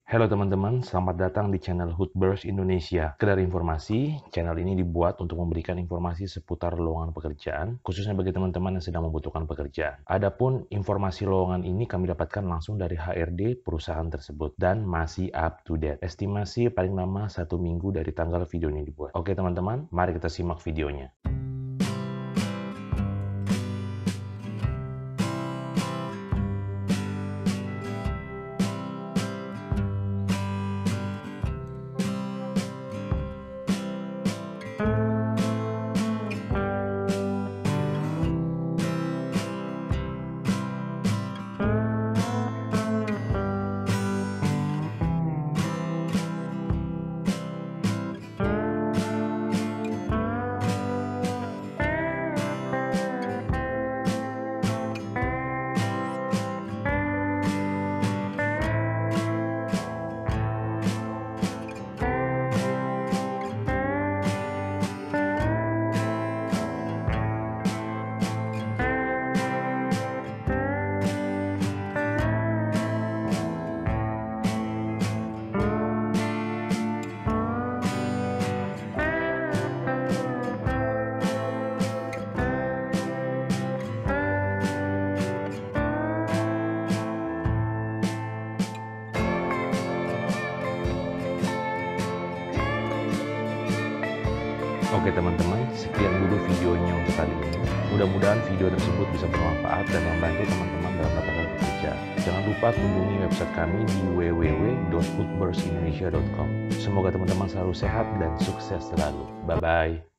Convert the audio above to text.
Halo teman-teman, selamat datang di channel Hootburst Indonesia. Sekedar informasi, channel ini dibuat untuk memberikan informasi seputar lowongan pekerjaan, khususnya bagi teman-teman yang sedang membutuhkan pekerjaan. Adapun informasi lowongan ini kami dapatkan langsung dari HRD perusahaan tersebut dan masih up to date. Estimasi paling lama 1 minggu dari tanggal video ini dibuat. Oke teman-teman, mari kita simak videonya. Oke teman-teman, sekian dulu videonya untuk kali ini. Mudah-mudahan video tersebut bisa bermanfaat dan membantu teman-teman dalam mendapatkan pekerjaan. Jangan lupa kunjungi website kami di www.hootburstindonesia.com. Semoga teman-teman selalu sehat dan sukses selalu. Bye-bye.